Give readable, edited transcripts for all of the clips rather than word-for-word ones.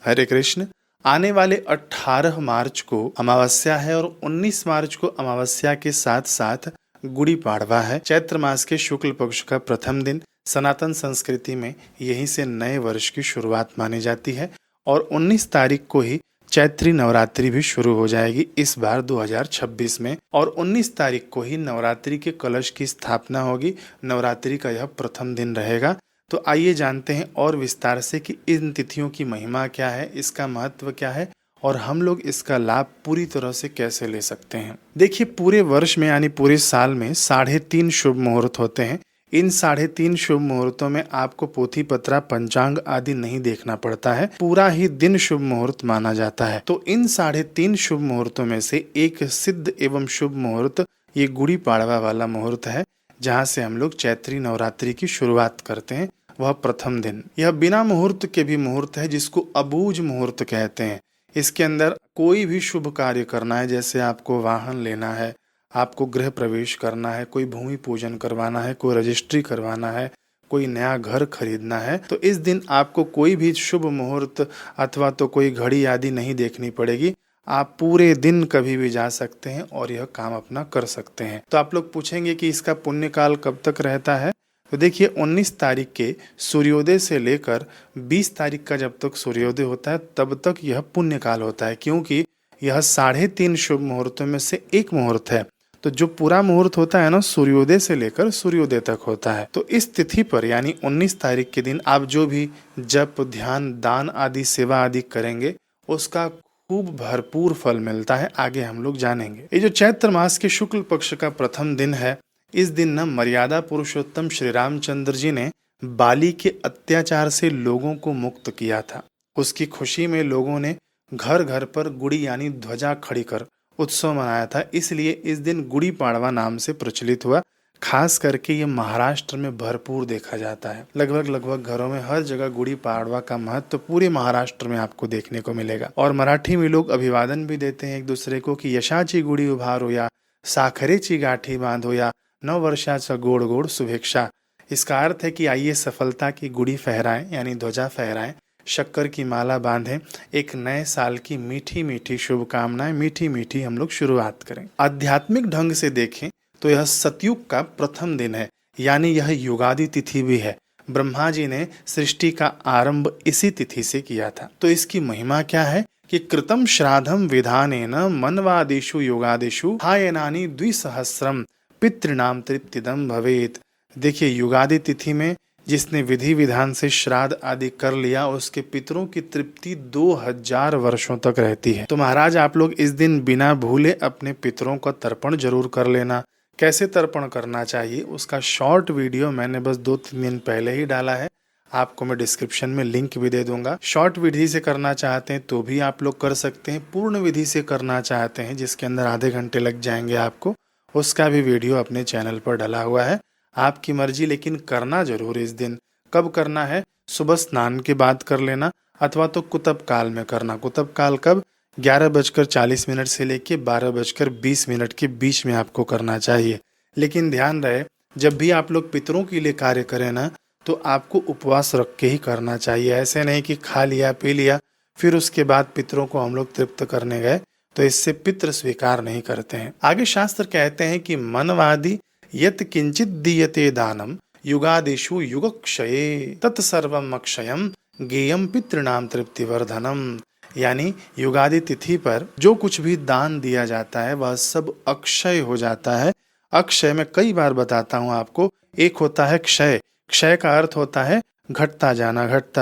हरे कृष्ण। आने वाले 18 मार्च को अमावस्या है और 19 मार्च को अमावस्या के साथ साथ गुड़ी पाड़वा है। चैत्र मास के शुक्ल पक्ष का प्रथम दिन। सनातन संस्कृति में यहीं से नए वर्ष की शुरुआत मानी जाती है और 19 तारीख को ही चैत्री नवरात्रि भी शुरू हो जाएगी इस बार 2026 में, और 19 तारीख को ही नवरात्रि के कलश की स्थापना होगी। नवरात्रि का यह प्रथम दिन रहेगा। तो आइए जानते हैं और विस्तार से कि इन तिथियों की महिमा क्या है, इसका महत्व क्या है और हम लोग इसका लाभ पूरी तरह से कैसे ले सकते हैं। देखिए, पूरे वर्ष में यानी पूरे साल में 3.5 शुभ मुहूर्त होते हैं। इन 3.5 शुभ मुहूर्तों में आपको पोथी पत्रा, पंचांग आदि नहीं देखना पड़ता है, पूरा ही दिन शुभ मुहूर्त माना जाता है। तो इन 3.5 शुभ मुहूर्तों में से एक सिद्ध एवं शुभ मुहूर्त ये गुड़ी पाड़वा वाला मुहूर्त है, जहाँ से हम लोग चैत्री नवरात्रि की शुरुआत करते हैं, वह प्रथम दिन। यह बिना मुहूर्त के भी मुहूर्त है, जिसको अबूझ मुहूर्त कहते हैं। इसके अंदर कोई भी शुभ कार्य करना है, जैसे आपको वाहन लेना है, आपको गृह प्रवेश करना है, कोई भूमि पूजन करवाना है, कोई रजिस्ट्री करवाना है, कोई नया घर खरीदना है, तो इस दिन आपको कोई भी शुभ मुहूर्त अथवा तो कोई घड़ी आदि नहीं देखनी पड़ेगी। आप पूरे दिन कभी भी जा सकते हैं और यह काम अपना कर सकते हैं। तो आप लोग पूछेंगे कि इसका पुण्य काल कब तक रहता है। तो देखिए, 19 तारीख के सूर्योदय से लेकर 20 तारीख का जब तक सूर्योदय होता है तब तक यह पुण्य काल होता है, क्योंकि यह 3.5 शुभ मुहूर्तों में से एक मुहूर्त है। तो जो पूरा मुहूर्त होता है ना, सूर्योदय से लेकर सूर्योदय तक होता है। तो इस तिथि पर यानी 19 तारीख के दिन आप जो भी जप, ध्यान, दान आदि सेवा आदि करेंगे उसका खूब भरपूर फल मिलता है। आगे हम लोग जानेंगे। ये जो चैत्र मास के शुक्ल पक्ष का प्रथम दिन है, इस दिन न मर्यादा पुरुषोत्तम श्री रामचंद्र जी ने बाली के अत्याचार से लोगों को मुक्त किया था। उसकी खुशी में लोगों ने घर घर पर गुड़ी यानी ध्वजा खड़ी कर उत्सव मनाया था। इसलिए इस दिन गुड़ी पाड़वा नाम से प्रचलित हुआ। खास करके ये महाराष्ट्र में भरपूर देखा जाता है। लगभग घरों में हर जगह गुड़ी पाड़वा का महत्व पूरे महाराष्ट्र में आपको देखने को मिलेगा। और मराठी में लोग अभिवादन भी देते हैं एक दूसरे को कि यशाची गुड़ी उभारो या साखरेची गाठी बांधो या नव वर्षाचा गोड गोड शुभेच्छा। इसका अर्थ है कि आइए सफलता की गुड़ी फहराएं यानी ध्वजा फहराएं, शक्कर की माला बांधें, एक नए साल की मीठी मीठी शुभकामनाएं, मीठी मीठी हम लोग शुरुआत करें। आध्यात्मिक ढंग से देखें तो यह सतयुग का प्रथम दिन है, यानी यह युगादि तिथि भी है। ब्रह्मा जी ने सृष्टि का आरंभ इसी तिथि से किया था। तो इसकी महिमा क्या है कि कृतम श्राद्धम विधानेन मनवादिषु युगादिषु हायनानि द्विसहस्रम पितृणाम तृप्तिदम भवेत। देखिए, युगादि तिथि में जिसने विधि विधान से श्राद्ध आदि कर लिया उसके पितरों की तृप्ति 2000 वर्षों तक रहती है। तो महाराज, आप लोग इस दिन बिना भूले अपने पितरों का तर्पण जरूर कर लेना। कैसे तर्पण करना चाहिए उसका शॉर्ट वीडियो मैंने बस 2-3 दिन पहले ही डाला है, आपको मैं डिस्क्रिप्शन में लिंक भी दे दूंगा। शॉर्ट विधि से करना चाहते हैं तो भी आप लोग कर सकते हैं, पूर्ण विधि से करना चाहते हैं जिसके अंदर आधे घंटे लग जाएंगे आपको, उसका भी वीडियो अपने चैनल पर डाला हुआ है। आपकी मर्जी, लेकिन करना जरूर इस दिन। कब करना है? सुबह स्नान के बाद कर लेना अथवा तो कुतब काल में करना। कुतब काल कब? 11:40 से लेके 12:20 के बीच में आपको करना चाहिए। लेकिन ध्यान रहे, जब भी आप लोग पितरों के लिए कार्य करें ना, तो आपको उपवास रख के ही करना चाहिए। ऐसे नहीं कि खा लिया पी लिया फिर उसके बाद पितरों को हम लोग तृप्त करने गए, तो इससे पितृ स्वीकार नहीं करते हैं। आगे शास्त्र कहते हैं कि मनवादि यत किंचित दीयते दानम युगादिषु युगक्षये तत्सर्वम अक्षयम गेयम पितृणाम तृप्तिवर्धनम। यानी युगादि तिथि पर जो कुछ भी दान दिया जाता है वह सब अक्षय हो जाता है। अक्षय में कई बार बताता हूँ आपको। एक होता है क्षय, क्षय का अर्थ होता है घटता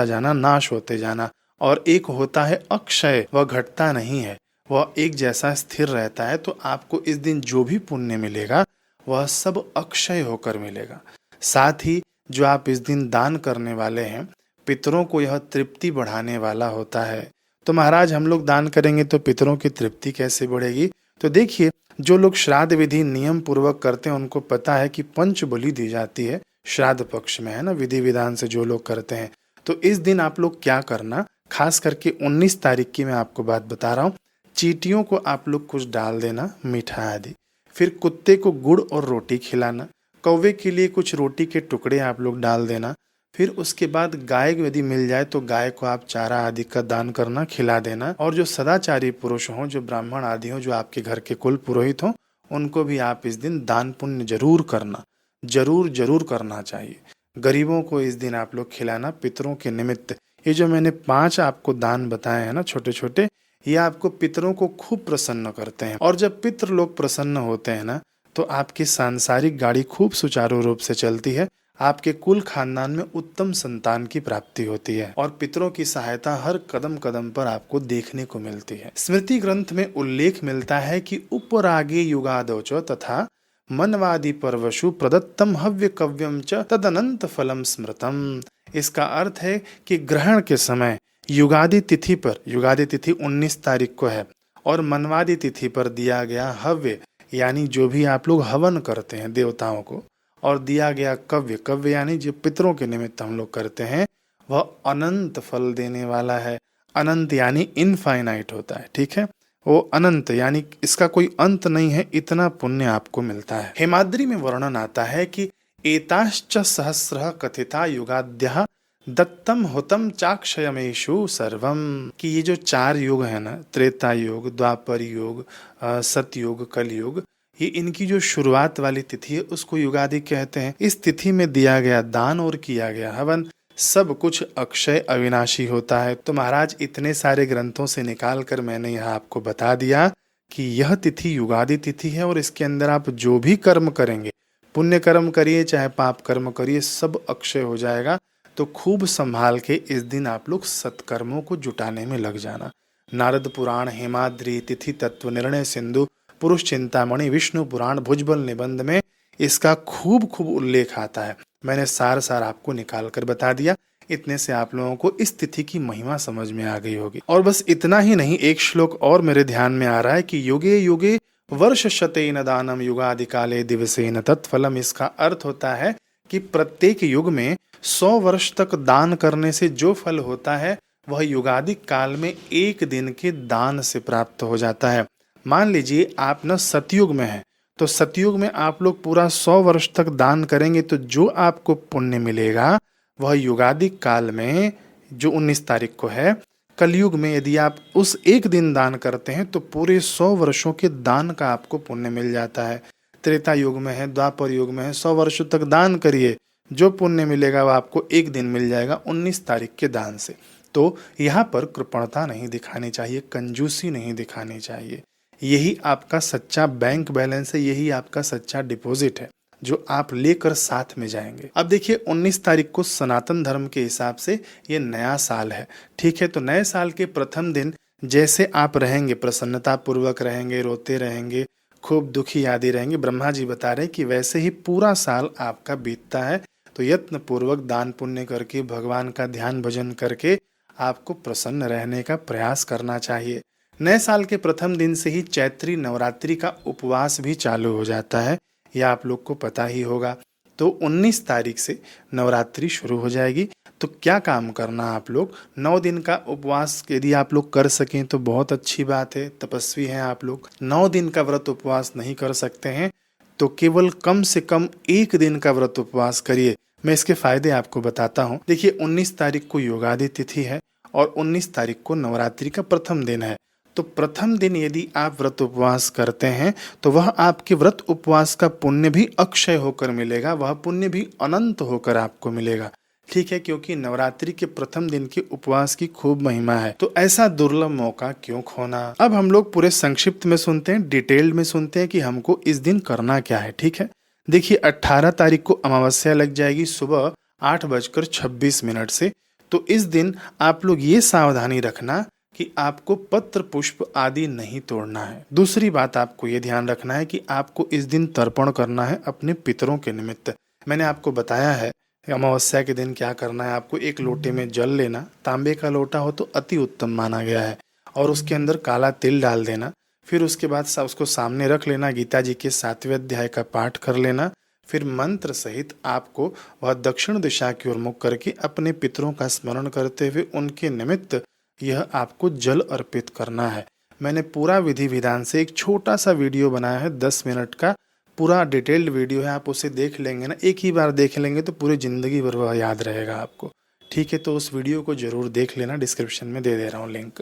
जाना, नाश होते जाना। और एक होता है अक्षय, वह घटता नहीं है, वह एक जैसा स्थिर रहता है। तो आपको इस दिन जो भी पुण्य मिलेगा वह सब अक्षय होकर मिलेगा। साथ ही जो आप इस दिन दान करने वाले हैं, पितरों को यह तृप्ति बढ़ाने वाला होता है। तो महाराज, हम लोग दान करेंगे तो पितरों की तृप्ति कैसे बढ़ेगी? तो देखिए, जो लोग श्राद्ध विधि नियम पूर्वक करते हैं उनको पता है कि पंच बलि दी जाती है श्राद्ध पक्ष में, है ना, विधि विधान से जो लोग करते हैं। तो इस दिन आप लोग क्या करना, खास करके 19 तारीख की मैं आपको बात बता रहा हूँ। चींटियों को आप लोग कुछ डाल देना, मीठा आदि। फिर कुत्ते को गुड़ और रोटी खिलाना, कौवे के लिए कुछ रोटी के टुकड़े आप लोग डाल देना। फिर उसके बाद गाय यदि मिल जाए तो गाय को आप चारा आदि का दान करना, खिला देना। और जो सदाचारी पुरुष हों, जो ब्राह्मण आदि हों, जो आपके घर के कुल पुरोहित हों, उनको भी आप इस दिन दान पुण्य जरूर करना, जरूर जरूर करना चाहिए। गरीबों को इस दिन आप लोग खिलाना पितरों के निमित्त। ये जो मैंने 5 आपको दान बताए हैं ना छोटे छोटे, ये आपको पितरों को खूब प्रसन्न करते हैं। और जब पितृ लोग प्रसन्न होते हैं ना, तो आपकी सांसारिक गाड़ी खूब सुचारू रूप से चलती है, आपके कुल खानदान में उत्तम संतान की प्राप्ति होती है और पितरों की सहायता हर कदम कदम पर आपको देखने को मिलती है। स्मृति ग्रंथ में उल्लेख मिलता है कि उपरागे युगादोच तथा मनवादि परवशु प्रदत्तम हव्य कव्यम च तदनंत फलम स्मृतम। इसका अर्थ है कि ग्रहण के समय युगादि तिथि पर, युगादि तिथि 19 तारीख को है, और मनवादि तिथि पर दिया गया हव्य यानी जो भी आप लोग हवन करते हैं देवताओं को, और दिया गया कव्य, कव्य यानी जो पितरों के निमित्त हम लोग करते हैं, वह अनंत फल देने वाला है। अनंत यानी इनफाइनाइट होता है, ठीक है, वो अनंत यानी इसका कोई अंत नहीं है, इतना पुण्य आपको मिलता है। हेमाद्री में वर्णन आता है कि एताश्च सहस्रः कथिता युगाद्यः दत्तम हुतम चाक्षयमेषु सर्वम, कि ये जो 4 युग है ना, त्रेता युग, द्वापर युग, सतयुग, कलयुग, ये इनकी जो शुरुआत वाली तिथि है उसको युगादि कहते हैं। इस तिथि में दिया गया दान और किया गया हवन सब कुछ अक्षय अविनाशी होता है। तो महाराज इतने सारे ग्रंथों से निकाल कर मैंने यहाँ आपको बता दिया कि यह तिथि युगादि तिथि है, और इसके अंदर आप जो भी कर्म करेंगे, पुण्य कर्म करिए चाहे पाप कर्म करिए, सब अक्षय हो जाएगा। तो खूब संभाल के इस दिन आप लोग सत्कर्मों को जुटाने में लग जाना। नारद पुराण, हेमाद्री, तिथि तत्व निर्णय सिंधु, पुरुष चिंतामणि, विष्णु पुराण, भुजबल निबंध में इसका खूब खूब उल्लेख आता है। मैंने सार सार आपको निकाल कर बता दिया। इतने से आप लोगों को इस तिथि की महिमा समझ में आ गई होगी। और बस इतना ही नहीं, एक श्लोक और मेरे ध्यान में आ रहा है कि युगे युगे वर्ष शतेन दानम युगादि काले दिवसेन तत्फलम। इसका अर्थ होता है कि प्रत्येक युग में 100 वर्ष तक दान करने से जो फल होता है वह युगादि काल में एक दिन के दान से प्राप्त हो जाता है। मान लीजिए आप न सतयुग में हैं, तो सतयुग में आप लोग पूरा 100 वर्ष तक दान करेंगे तो जो आपको पुण्य मिलेगा वह युगादि काल में जो 19 तारीख को है, कलयुग में यदि आप उस एक दिन दान करते हैं तो पूरे 100 वर्षों के दान का आपको पुण्य मिल जाता है। त्रेता युग में है, द्वापर युग में है, 100 वर्षों तक दान करिए, जो पुण्य मिलेगा वह आपको एक दिन मिल जाएगा 19 तारीख के दान से। तो यहाँ पर कृपणता नहीं दिखानी चाहिए, कंजूसी नहीं दिखानी चाहिए। यही आपका सच्चा बैंक बैलेंस है, यही आपका सच्चा डिपॉजिट है जो आप लेकर साथ में जाएंगे। अब देखिए 19 तारीख को सनातन धर्म के हिसाब से ये नया साल है, ठीक है। तो नए साल के प्रथम दिन जैसे आप रहेंगे, प्रसन्नता पूर्वक रहेंगे, रोते रहेंगे, खूब दुखी आदि रहेंगे, ब्रह्मा जी बता रहे हैं कि वैसे ही पूरा साल आपका बीतता है। तो यत्न पूर्वक दान पुण्य करके, भगवान का ध्यान भजन करके आपको प्रसन्न रहने का प्रयास करना चाहिए। नए साल के प्रथम दिन से ही चैत्री नवरात्रि का उपवास भी चालू हो जाता है, यह आप लोग को पता ही होगा। तो 19 तारीख से नवरात्रि शुरू हो जाएगी। तो क्या काम करना, आप लोग 9 दिन का उपवास यदि आप लोग कर सकें तो बहुत अच्छी बात है, तपस्वी हैं आप लोग। 9 दिन का व्रत उपवास नहीं कर सकते हैं तो केवल कम से कम 1 दिन का व्रत उपवास करिए। मैं इसके फायदे आपको बताता हूँ। देखिए 19 तारीख को युगादि तिथि है और 19 तारीख को नवरात्रि का प्रथम दिन है। तो प्रथम दिन यदि आप व्रत उपवास करते हैं तो वह आपके व्रत उपवास का पुण्य भी अक्षय होकर मिलेगा, वह पुण्य भी अनंत होकर आपको मिलेगा, ठीक है, क्योंकि नवरात्रि के प्रथम दिन के उपवास की खूब महिमा है। तो ऐसा दुर्लभ मौका क्यों खोना। अब हम लोग पूरे संक्षिप्त में सुनते हैं, डिटेल्ड में सुनते हैं कि हमको इस दिन करना क्या है, ठीक है। देखिए 18 तारीख को अमावस्या लग जाएगी सुबह 8:26 से। तो इस दिन आप लोग ये सावधानी रखना कि आपको पत्र पुष्प आदि नहीं तोड़ना है। दूसरी बात आपको ये ध्यान रखना है कि आपको इस दिन तर्पण करना है अपने पितरों के निमित्त। मैंने आपको बताया है अमावस्या के दिन क्या करना है। आपको एक लोटे में जल लेना, तांबे का लोटा हो तो अति उत्तम माना गया है, और उसके अंदर काला तिल डाल देना। फिर उसके बाद उसको सामने रख लेना, गीता जी के 7वें अध्याय का पाठ कर लेना। फिर मंत्र सहित आपको वह दक्षिण दिशा की ओर मुख करके अपने पितरों का स्मरण करते हुए उनके निमित्त यह आपको जल अर्पित करना है। मैंने पूरा विधि विधान से एक छोटा सा वीडियो बनाया है 10 मिनट का, पूरा डिटेल्ड वीडियो है, आप उसे देख लेंगे ना, एक ही बार देख लेंगे तो पूरी ज़िंदगी भर वह याद रहेगा आपको। ठीक है, तो उस वीडियो को ज़रूर देख लेना, डिस्क्रिप्शन में दे दे रहा हूँ लिंक।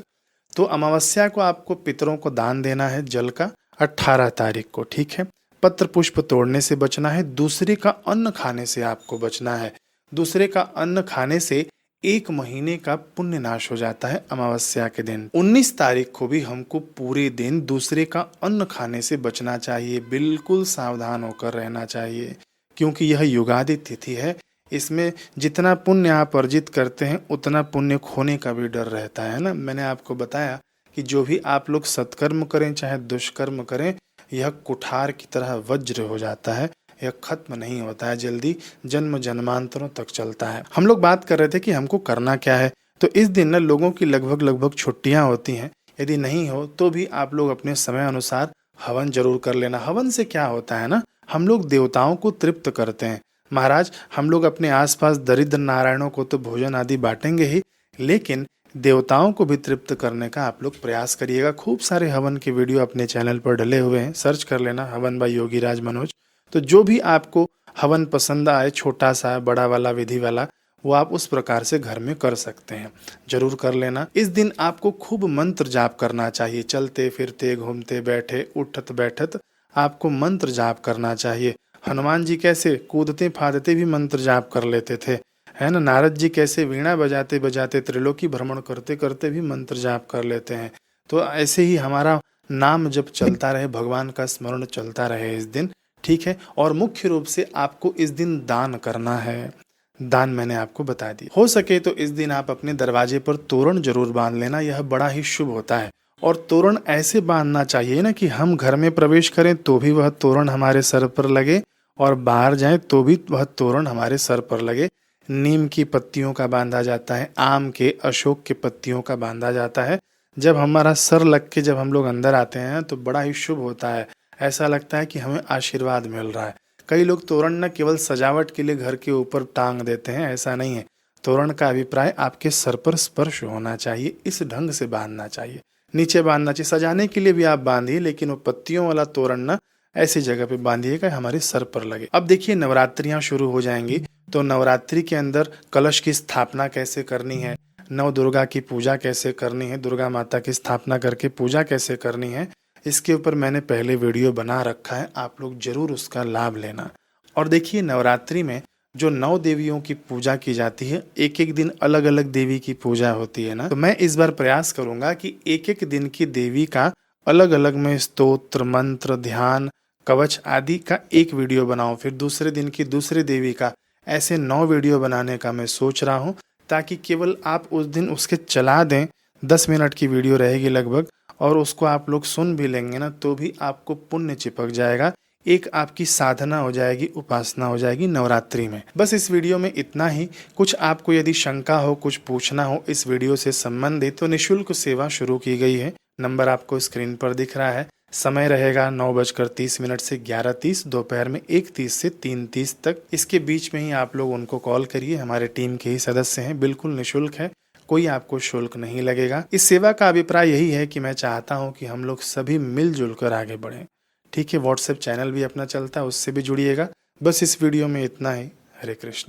तो अमावस्या को आपको पितरों को दान देना है जल का 18 तारीख को। ठीक है, पत्र पुष्प तोड़ने से बचना है, दूसरे का अन्न खाने से आपको बचना है। दूसरे का अन्न खाने से 1 महीने का पुण्य नाश हो जाता है अमावस्या के दिन। 19 तारीख को भी हमको पूरे दिन दूसरे का अन्न खाने से बचना चाहिए, बिल्कुल सावधान होकर रहना चाहिए, क्योंकि यह युगादि तिथि है। इसमें जितना पुण्य आप अर्जित करते हैं उतना पुण्य खोने का भी डर रहता है ना। मैंने आपको बताया कि जो भी आप लोग सत्कर्म करें चाहे दुष्कर्म करें, यह कुठार की तरह वज्र हो जाता है, यह खत्म नहीं होता है जल्दी, जन्म जन्मांतरों तक चलता है। हम लोग बात कर रहे थे कि हमको करना क्या है। तो इस दिन ना लोगों की लगभग छुट्टियां होती हैं, यदि नहीं हो तो भी आप लोग अपने समय अनुसार हवन जरूर कर लेना। हवन से क्या होता है ना, हम लोग देवताओं को तृप्त करते हैं। महाराज, हम लोग अपने आसपास दरिद्र नारायणों को तो भोजन आदि बांटेंगे ही, लेकिन देवताओं को भी तृप्त करने का आप लोग प्रयास करिएगा। खूब सारे हवन के वीडियो अपने चैनल पर डले हुए हैं, सर्च कर लेना हवन बाय योगीराज मनोज। तो जो भी आपको हवन पसंद आए, छोटा सा बड़ा वाला विधि वाला, वो आप उस प्रकार से घर में कर सकते हैं, जरूर कर लेना। इस दिन आपको खूब मंत्र जाप करना चाहिए, चलते फिरते घूमते बैठे उठत बैठत आपको मंत्र जाप करना चाहिए। हनुमान जी कैसे कूदते फादते भी मंत्र जाप कर लेते थे, है ना। नारद जी कैसे वीणा बजाते बजाते त्रिलोकी भ्रमण करते करते भी मंत्र जाप कर लेते हैं। तो ऐसे ही हमारा नाम जब चलता रहे, भगवान का स्मरण चलता रहे इस दिन। ठीक है, और मुख्य रूप से आपको इस दिन दान करना है। दान मैंने आपको बता दी। हो सके तो इस दिन आप अपने दरवाजे पर तोरण जरूर बांध लेना, यह बड़ा ही शुभ होता है। और तोरण ऐसे बांधना चाहिए ना कि हम घर में प्रवेश करें तो भी वह तोरण हमारे सर पर लगे, और बाहर जाएं तो भी वह तोरण हमारे सर पर लगे। नीम की पत्तियों का बांधा जाता है, आम के, अशोक के पत्तियों का बांधा जाता है। जब हमारा सर लग के जब हम लोग अंदर आते हैं तो बड़ा ही शुभ होता है, ऐसा लगता है कि हमें आशीर्वाद मिल रहा है। कई लोग तोरण न केवल सजावट के लिए घर के ऊपर टांग देते हैं, ऐसा नहीं है। तोरण का अभिप्राय आपके सर पर स्पर्श होना चाहिए, इस ढंग से बांधना चाहिए, नीचे बांधना चाहिए। सजाने के लिए भी आप बांधिए, लेकिन वो पत्तियों वाला तोरण न ऐसी जगह पे बांधिएगा हमारे सर पर लगे। अब देखिए, नवरात्रियां शुरू हो जाएंगी, तो नवरात्रि के अंदर कलश की स्थापना कैसे करनी है, नव दुर्गा की पूजा कैसे करनी है, दुर्गा माता की स्थापना करके पूजा कैसे करनी है, इसके ऊपर मैंने पहले वीडियो बना रखा है, आप लोग जरूर उसका लाभ लेना। और देखिए, नवरात्रि में जो 9 देवियों की पूजा की जाती है, एक एक दिन अलग अलग देवी की पूजा होती है ना, तो मैं इस बार प्रयास करूंगा कि एक एक दिन की देवी का अलग अलग में स्तोत्र, मंत्र, ध्यान, कवच आदि का एक वीडियो बनाऊं, फिर दूसरे दिन की दूसरी देवी का, ऐसे 9 वीडियो बनाने का मैं सोच रहा हूं, ताकि केवल आप उस दिन उसके चला दें, 10 मिनट की वीडियो रहेगी लगभग, और उसको आप लोग सुन भी लेंगे ना तो भी आपको पुण्य चिपक जाएगा, एक आपकी साधना हो जाएगी, उपासना हो जाएगी नवरात्रि में। बस इस वीडियो में इतना ही। कुछ आपको यदि शंका हो, कुछ पूछना हो इस वीडियो से संबंधित, तो निःशुल्क सेवा शुरू की गई है। नंबर आपको स्क्रीन पर दिख रहा है। समय रहेगा 9:30 से 11:30, दोपहर में 1:30 से 3:30 तक। इसके बीच में ही आप लोग उनको कॉल करिए, हमारे टीम के ही सदस्य हैं, बिल्कुल निःशुल्क है, कोई आपको शुल्क नहीं लगेगा। इस सेवा का अभिप्राय यही है कि मैं चाहता हूं कि हम लोग सभी मिलजुल कर आगे बढ़ें। ठीक है, व्हाट्सएप चैनल भी अपना चलता है, उससे भी जुड़िएगा। बस इस वीडियो में इतना ही। हरे कृष्ण।